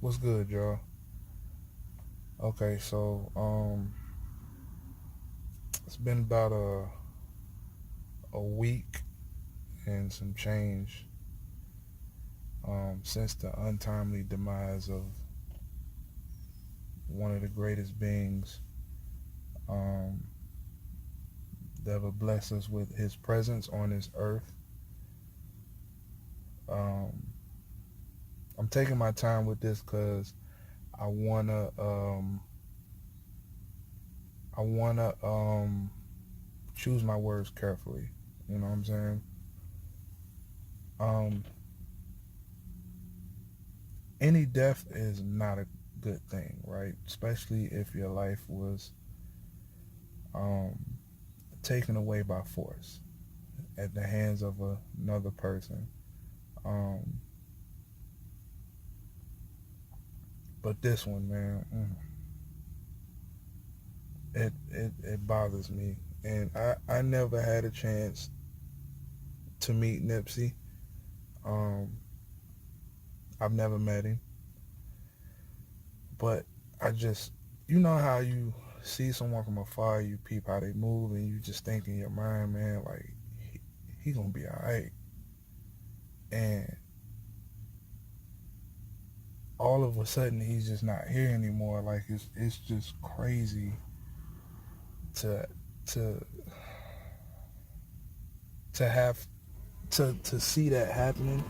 What's good, y'all? Okay, so it's been about a week and some change since the untimely demise of one of the greatest beings um, that ever blessed us with his presence on this earth. Um, I'm taking my time with this because I wanna um, I wanna choose my words carefully. You know what I'm saying? Um, any death is not a good thing, right? Especially if your life was um, taken away by force at the hands of another person. Um, but this one, man, it bothers me. And I never had a chance to meet Nipsey. Um, I've never met him. But I just, you know how you see someone from afar, you peep how they move, and you just think in your mind, man, like, he gonna be all right. And all of a sudden, he's just not here anymore. Like, it's just crazy to to to have to see that happening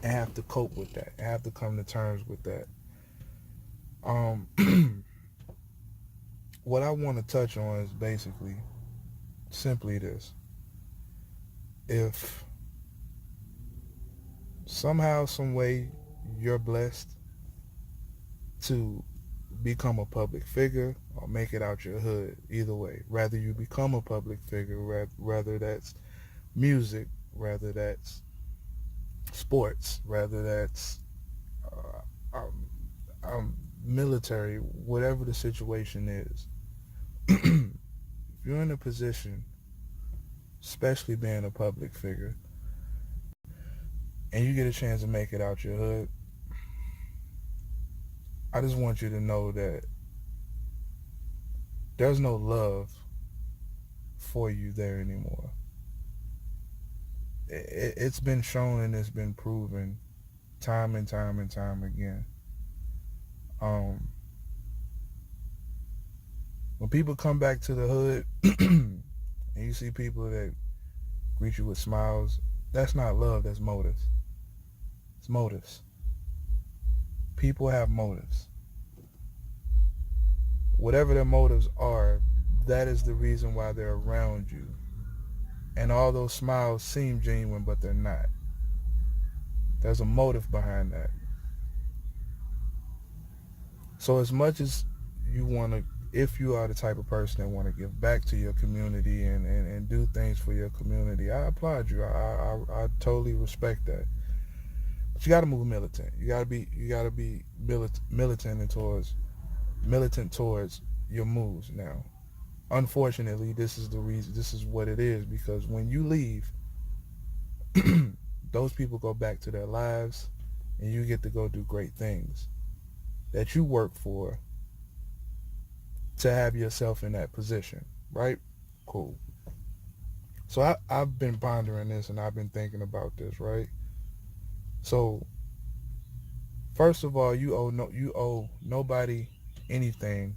and have to cope with that and have to come to terms with that. Um, what I want to touch on is basically simply this: if somehow, some way, you're blessed to become a public figure or make it out your hood, either way, rather you become a public figure, rather that's music, rather that's sports, rather that's uh, um, military, whatever the situation is. If you're in a position, especially being a public figure, and you get a chance to make it out your hood, I just want you to know that there's no love for you there anymore. It's been shown and it's been proven time and time and time again. Um, when people come back to the hood and you see people that greet you with smiles, that's not love, that's motives. It's motives. People have motives. Whatever their motives are, that is the reason why they're around you. And all those smiles seem genuine, but they're not. There's a motive behind that. So as much as you want to, if you are the type of person that want to give back to your community and do things for your community, I applaud you. I totally respect that. But you got to move militant. You got to be militant towards your moves. Now, unfortunately, this is the reason. This is what it is, because when you leave, those people go back to their lives, and you get to go do great things that you work for to have yourself in that position, right? Cool. So I've been pondering this and I've been thinking about this, right? So first of all, you owe nobody anything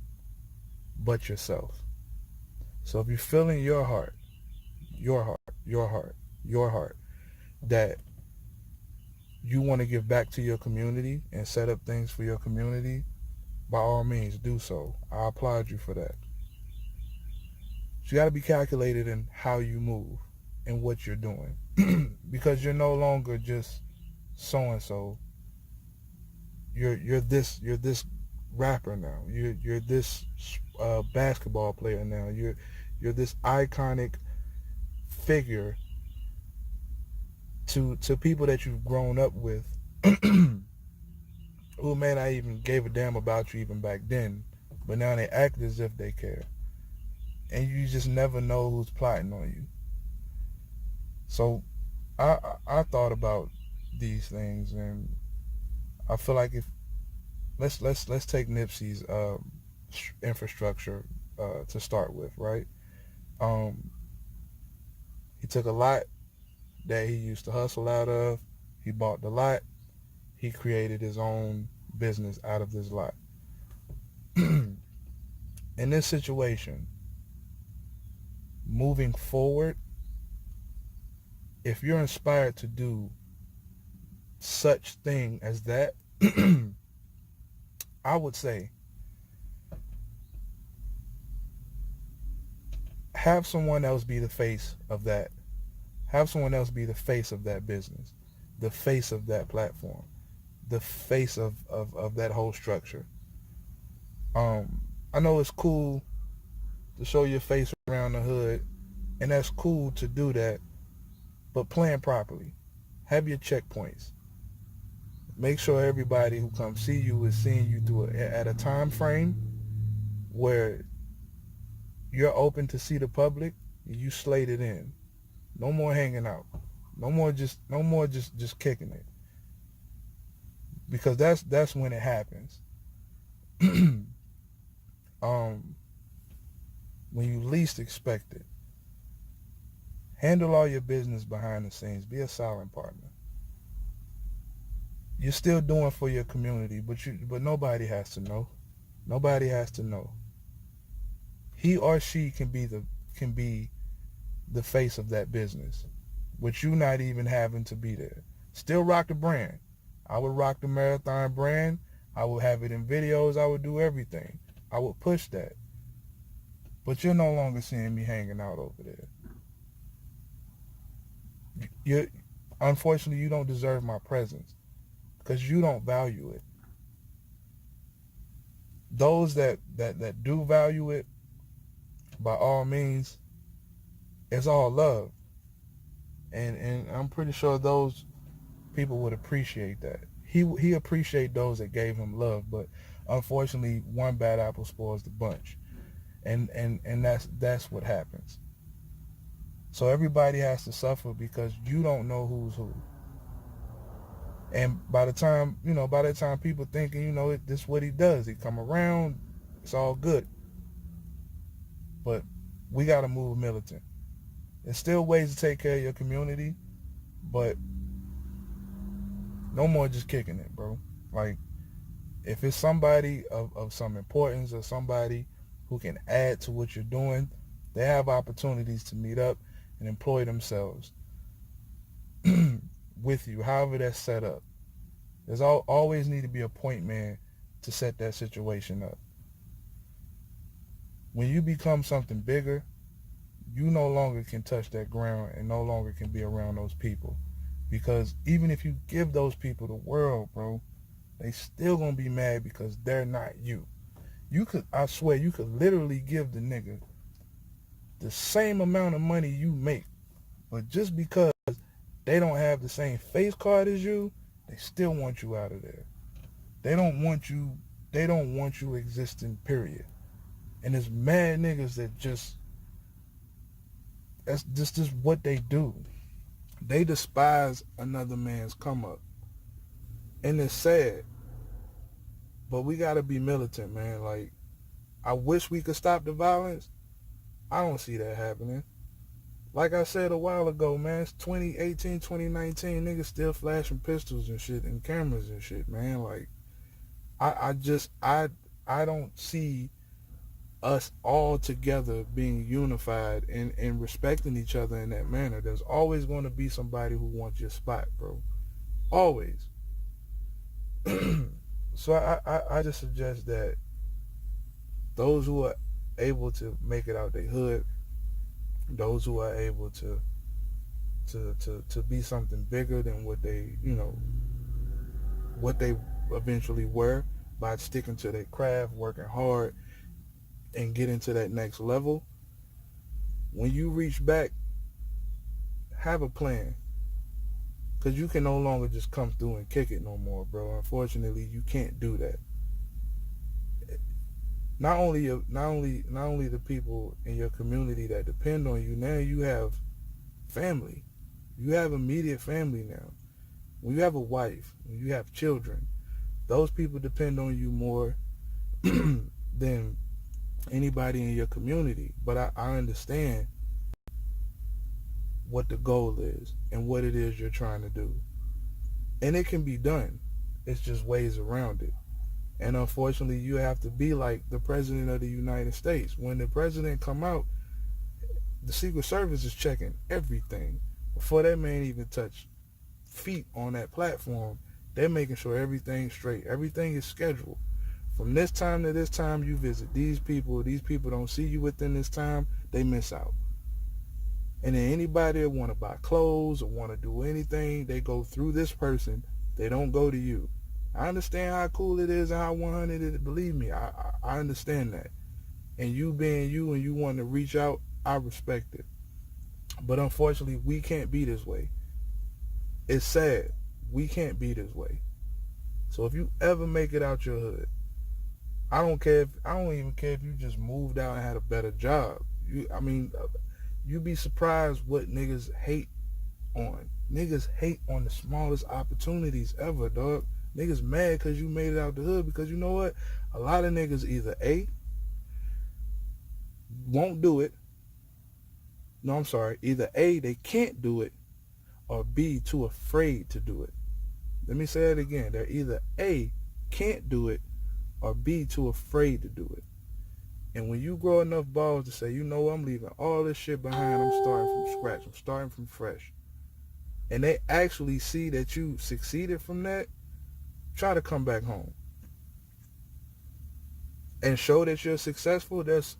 but yourself. So if you feel in your heart, your heart, your heart that you want to give back to your community and set up things for your community, by all means do so. I applaud you for that. So you got to be calculated in how you move and what you're doing, because you're no longer just so and so. You're this rapper now. You're this basketball player now. You're this iconic figure to people that you've grown up with, who may not even gave a damn about you even back then, but now they act as if they care, and you just never know who's plotting on you. So I thought about these things, and I feel like if let's take Nipsey's infrastructure to start with, right? Um, he took a lot that he used to hustle out of. He bought the lot. He created his own business out of this lot. In this situation, moving forward, if you're inspired to do such thing as that, I would say have someone else be the face of that. Have someone else be the face of that business, the face of that platform, the face of that whole structure. I know it's cool to show your face around the hood, and that's cool to do that, but plan properly. Have your checkpoints. Make sure everybody who comes see you is seeing you at a time frame where you're open to see the public. You slate it in. No more hanging out. No more just kicking it. Because that's when it happens. When you least expect it. Handle all your business behind the scenes. Be a silent partner. You're still doing for your community, but nobody has to know. Nobody has to know. He or she can be the face of that business, with you not even having to be there. Still rock the brand. I would rock the Marathon brand. I would have it in videos. I would do everything. I would push that. But you're no longer seeing me hanging out over there. Unfortunately, you don't deserve my presence because you don't value it. Those that do value it, by all means, it's all love. And I'm pretty sure those people would appreciate that. He appreciate those that gave him love, but unfortunately, one bad apple spoils the bunch. And that's what happens. So everybody has to suffer because you don't know who's who. And by the time people thinking, this is what he does. He come around, it's all good. But we got to move militant. There's still ways to take care of your community, but no more just kicking it, bro. Like, if it's somebody of some importance or somebody who can add to what you're doing, they have opportunities to meet up and employ themselves with you, however that's set up. There's always need to be a point man to set that situation up. When you become something bigger, you no longer can touch that ground and no longer can be around those people. Because even if you give those people the world, bro, they still gonna be mad because they're not you. I swear, you could literally give the nigga the same amount of money you make, but just because they don't have the same face card as you, they still want you out of there. They don't want you existing, period. And there's mad niggas that that's just what they do. They despise another man's come up. And it's sad. But we gotta be militant, man. Like, I wish we could stop the violence. I don't see that happening. Like I said a while ago, man, it's 2018, 2019, niggas still flashing pistols and shit and cameras and shit, man. Like, I don't see us all together being unified and respecting each other in that manner. There's always going to be somebody who wants your spot, bro. Always. So I just suggest that those who are able to make it out their hood, those who are able to be something bigger than what they eventually were, by sticking to their craft, working hard, and getting to that next level. When you reach back, have a plan. Because you can no longer just come through and kick it no more, bro. Unfortunately, you can't do that. Not only the people in your community that depend on you, now you have family. You have immediate family now. When you have a wife, when you have children, Those people depend on you more than anybody in your community. But I understand what the goal is and what it is you're trying to do. And it can be done. It's just ways around it. And unfortunately, you have to be like the president of the United States. When the president come out, the Secret Service is checking everything. Before that man even touch feet on that platform, they're making sure everything's straight. Everything is scheduled. From this time to this time, you visit these people. These people don't see you within this time, they miss out. And then anybody that want to buy clothes or want to do anything, they go through this person. They don't go to you. I understand how cool it is and how 100 it is. Believe me, I understand that. And you being you and you wanting to reach out, I respect it. But unfortunately, we can't be this way. It's sad. We can't be this way. So if you ever make it out your hood, I don't even care if you just moved out and had a better job. You'd be surprised what niggas hate on. Niggas hate on the smallest opportunities ever, dog. Niggas mad because you made it out the hood because you know what? A lot of niggas either A, won't do it. No, I'm sorry. Either A, they can't do it, or B, too afraid to do it. Let me say it again. They're either A, can't do it, or B, too afraid to do it. And when you grow enough balls to say, you know what, I'm leaving all this shit behind, I'm starting from scratch, I'm starting from fresh, and they actually see that you succeeded from that, try to come back home and show that you're successful. There's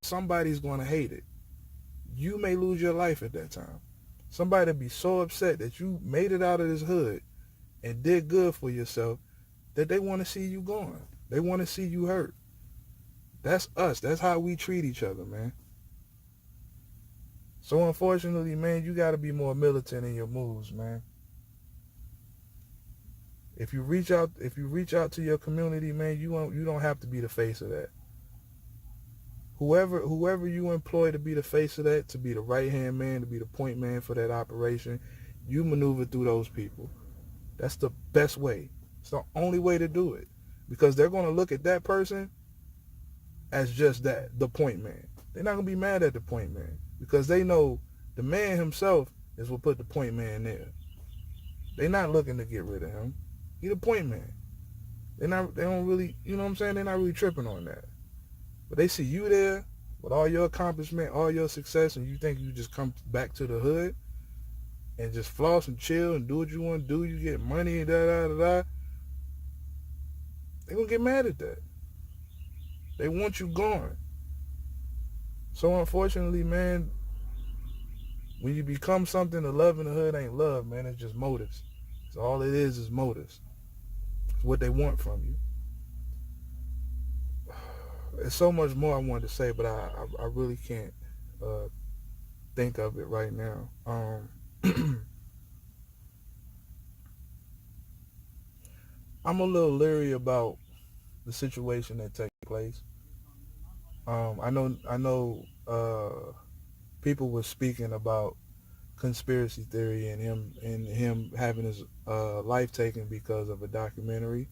somebody's going to hate it. You may lose your life at that time. Somebody be so upset that you made it out of this hood and did good for yourself that they want to see you gone. They want to see you hurt. That's us. That's how we treat each other, man. So unfortunately, man, you got to be more militant in your moves, man. If you reach out to your community, man, you don't have to be the face of that. Whoever you employ to be the face of that, to be the right-hand man, to be the point man for that operation, you maneuver through those people. That's the best way. It's the only way to do it. Because they're going to look at that person as just that, the point man. They're not going to be mad at the point man because they know the man himself is what put the point man there. They're not looking to get rid of him. He's the point man. They don't really, you know what I'm saying? They're not really tripping on that. But they see you there with all your accomplishment, all your success, and you think you just come back to the hood and just floss and chill and do what you want to do. You get money and da-da-da-da. They're going to get mad at that. They want you gone. So unfortunately, man, when you become something, the love in the hood ain't love, man. It's just motives. So all it is motives. It's what they want from you. There's so much more I wanted to say, but I really can't think of it right now. I'm a little leery about the situation that takes place. I know people were speaking about conspiracy theory and him having his life taken because of a documentary.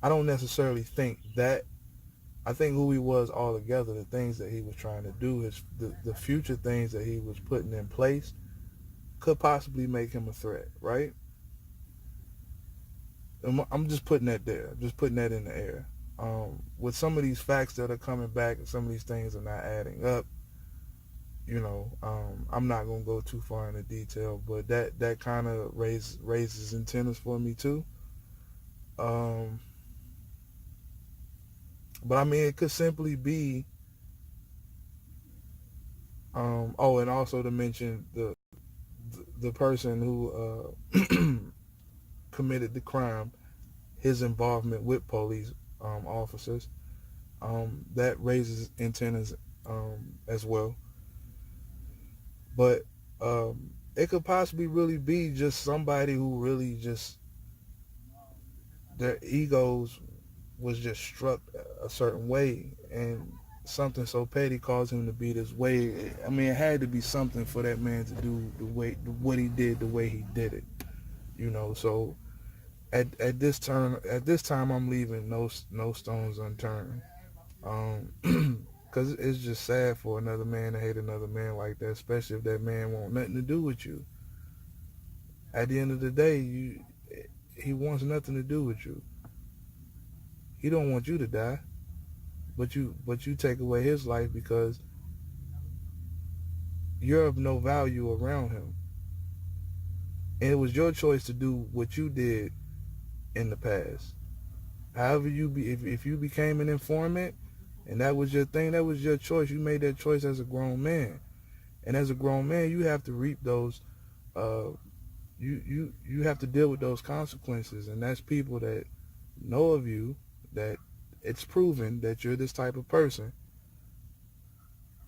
I don't necessarily think that. I think who he was altogether, the things that he was trying to do, the future things that he was putting in place could possibly make him a threat, right? I'm just putting that there, just putting that in the air. With some of these facts that are coming back and some of these things are not adding up, I'm not going to go too far into detail, but that kind of raises antennas for me too. But I mean, it could simply be, and also to mention the person who committed the crime, his involvement with police officers, that raises antennas as well. But it could possibly really be just somebody who really just, their egos was just struck a certain way, and something so petty caused him to be this way. I mean, it had to be something for that man to do what he did the way he did it, So at this time I'm leaving no stones unturned. Because it's just sad for another man to hate another man like that, especially if that man want nothing to do with you. At the end of the day, he wants nothing to do with you. He don't want you to die, but you take away his life because you're of no value around him. And it was your choice to do what you did in the past. However if you became an informant and that was your thing, that was your choice. You made that choice as a grown man. And as a grown man, you have to reap those uh you have to deal with those consequences, and that's people that know of you, that it's proven that you're this type of person,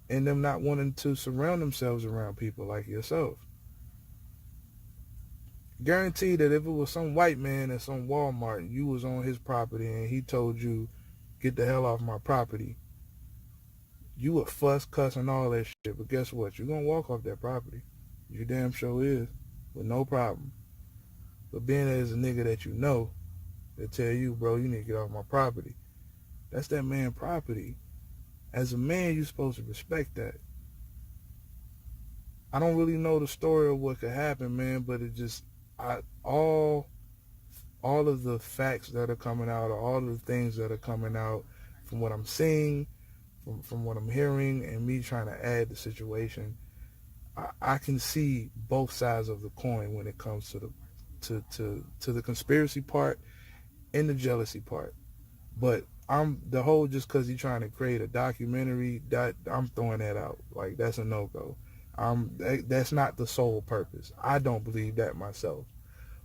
and them not wanting to surround themselves around people like yourself. Guarantee that if it was some white man at some Walmart and you was on his property and he told you, get the hell off my property, you would fuss, cuss, and all that shit. But guess what? You're going to walk off that property. You damn sure is. With no problem. But being as a nigga that you know, that tell you, bro, you need to get off my property. That's that man property. As a man, you're supposed to respect that. I don't really know the story of what could happen, man, but it just, all of the facts that are coming out, or all of the things that are coming out from what I'm seeing, from what I'm hearing, and me trying to add the situation, I can see both sides of the coin when it comes to the conspiracy part and the jealousy part. But I'm the whole just because he's trying to create a documentary, that I'm throwing that out. Like, that's a no-go. That's not the sole purpose. I don't believe that myself.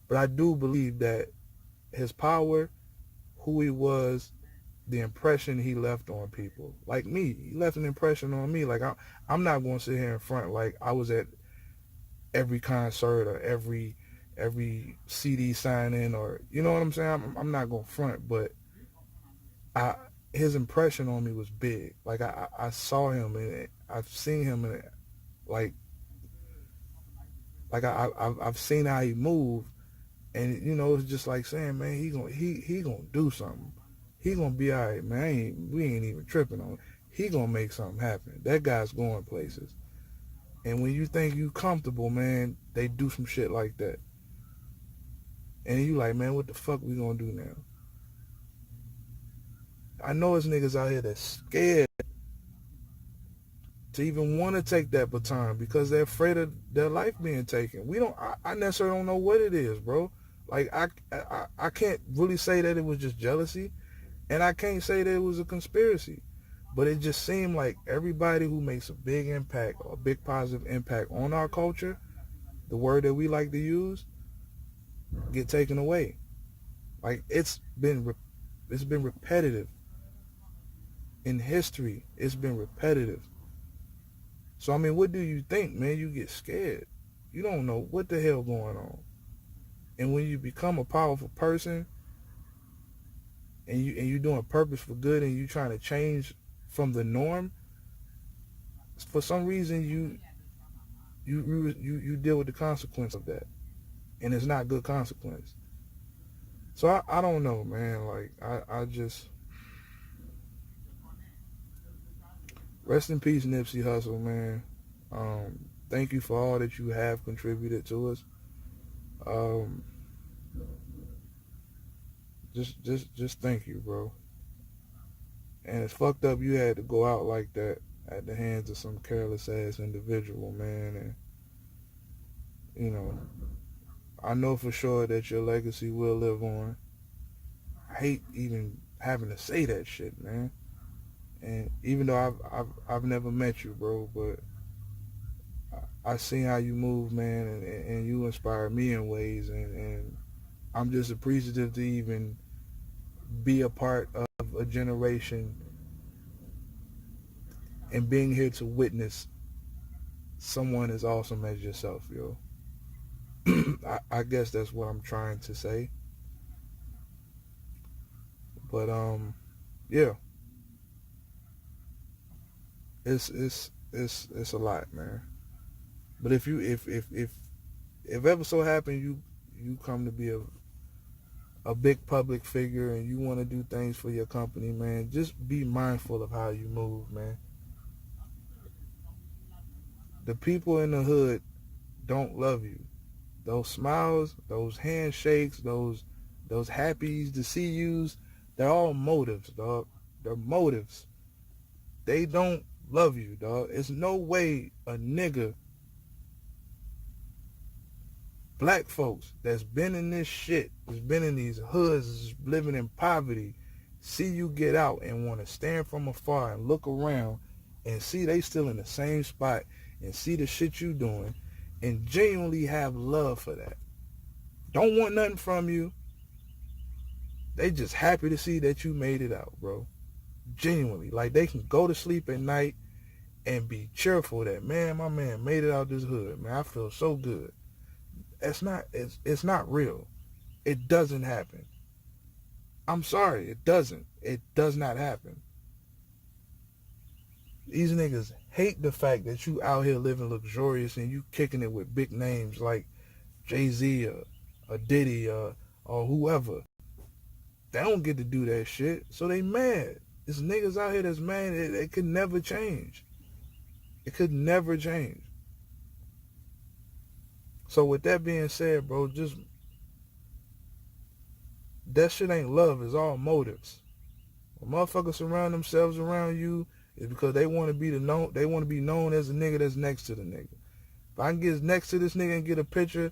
But I do believe that his power, who he was, the impression he left on people. Like me, he left an impression on me. Like, I'm not going to sit here in front like I was at every concert or every CD signing, or, you know what I'm saying? I'm not going to front, but his impression on me was big. Like, I saw him, and I've seen him, and like I've seen how he moved, and it's just like saying, man, he gonna do something. He gonna be all right, man. We ain't even tripping on it. He gonna make something happen. That guy's going places. And when you think you comfortable, man, they do some shit like that. And you like, man, what the fuck we gonna do now? I know it's niggas out here that's scared to even want to take that baton because they're afraid of their life being taken. I necessarily don't know what it is, bro. Like, I can't really say that it was just jealousy, and I can't say that it was a conspiracy. But it just seemed like everybody who makes a big impact, or a big positive impact on our culture, the word that we like to use, get taken away. Like, it's been repetitive in history. It's been repetitive. So, I mean, what do you think, man? You get scared. You don't know what the hell going on. And when you become a powerful person, and you're doing purpose for good, and you trying to change from the norm, for some reason you deal with the consequence of that, and it's not good consequence. So I don't know, man. Like, I just, rest in peace, Nipsey Hussle, man. Thank you for all that you have contributed to us. Um, just thank you, bro. And it's fucked up you had to go out like that at the hands of some careless ass individual, man. And I know for sure that your legacy will live on. I hate even having to say that shit, man. And even though I've never met you, bro, but I seen how you move, man, and you inspire me in ways, and I'm just appreciative to even be a part of a generation and being here to witness someone as awesome as yourself, yo. I guess that's what I'm trying to say. But yeah, it's a lot, man. But if ever so happen you come to be a big public figure and you want to do things for your company, man, just be mindful of how you move, man. The people in the hood don't love you. Those smiles, those handshakes, those happies to see yous, they're all motives, dog. They're motives. They don't love you, dog. It's no way a nigga, black folks that's been in this shit, that's been in these hoods, living in poverty, see you get out and want to stand from afar and look around and see they still in the same spot and see the shit you doing and genuinely have love for that. Don't want nothing from you. They just happy to see that you made it out, bro. Genuinely. Like they can go to sleep at night and be cheerful that, man, my man made it out this hood. Man, I feel so good. It's not real. It doesn't happen. I'm sorry, it doesn't. It does not happen. These niggas hate the fact that you out here living luxurious and you kicking it with big names like Jay-Z or Diddy or whoever. They don't get to do that shit, so they mad. There's niggas out here that's mad. It could never change. It could never change. So with that being said, bro, just that shit ain't love. It's all motives. When motherfuckers surround themselves around you, it's because they want to be known. They want to be known as the nigga that's next to the nigga. If I can get next to this nigga and get a picture,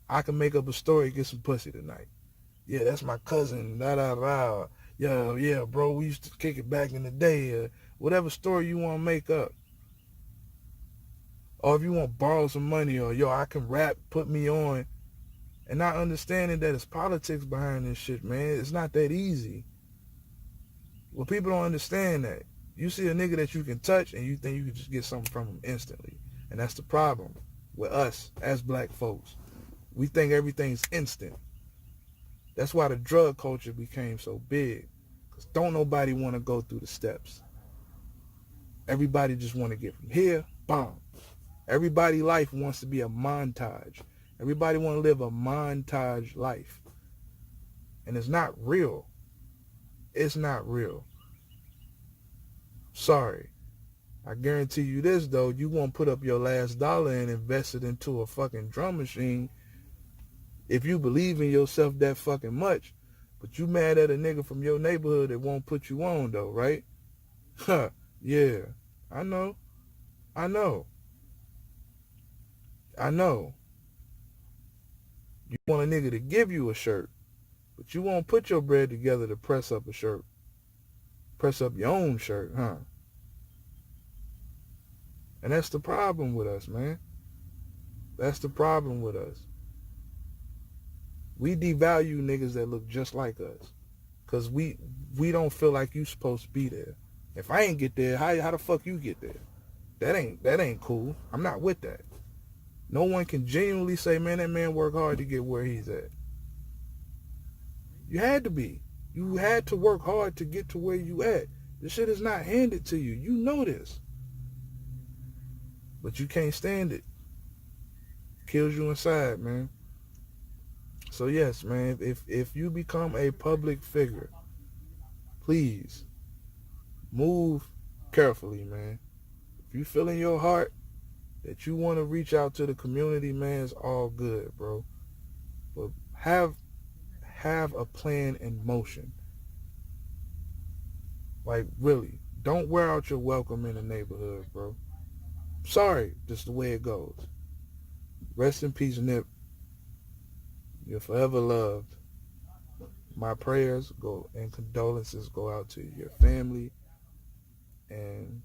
I can make up a story and get some pussy tonight. Yeah, that's my cousin. Da da da. Yeah, bro. We used to kick it back in the day. Whatever story you want to make up. Or if you want to borrow some money, or yo, I can rap, put me on, and not understanding that it's politics behind this shit, man. It's not that easy. Well, people don't understand that. You see a nigga that you can touch, and you think you can just get something from him instantly, and that's the problem with us as black folks. We think everything's instant. That's why the drug culture became so big, because don't nobody want to go through the steps. Everybody just want to get from here, boom. Everybody's life wants to be a montage. Everybody want to live a montage life. And it's not real. It's not real. Sorry. I guarantee you this, though. You won't put up your last dollar and invest it into a fucking drum machine if you believe in yourself that fucking much. But you mad at a nigga from your neighborhood that won't put you on, though, right? Huh. Yeah. I know. You want a nigga to give you a shirt, but you won't put your bread together to press up a shirt. Press up your own shirt, huh? And that's the problem with us, man. That's the problem with us. We devalue niggas that look just like us, because we don't feel like you supposed to be there. If I ain't get there, how the fuck you get there? That ain't cool. I'm not with that. No one can genuinely say, man, that man worked hard to get where he's at. You had to be. You had to work hard to get to where you at. This shit is not handed to you. You know this. But you can't stand it. Kills you inside, man. So yes, man, if you become a public figure, please move carefully, man. If you feel in your heart that you want to reach out to the community, man, it's all good, bro. But have a plan in motion. Like, really, don't wear out your welcome in the neighborhood, bro. Sorry, just the way it goes. Rest in peace, Nip. You're forever loved. My prayers go and condolences go out to your family, and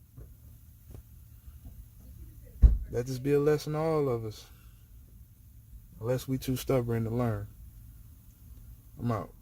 let this be a lesson to all of us. Unless we too stubborn to learn. I'm out.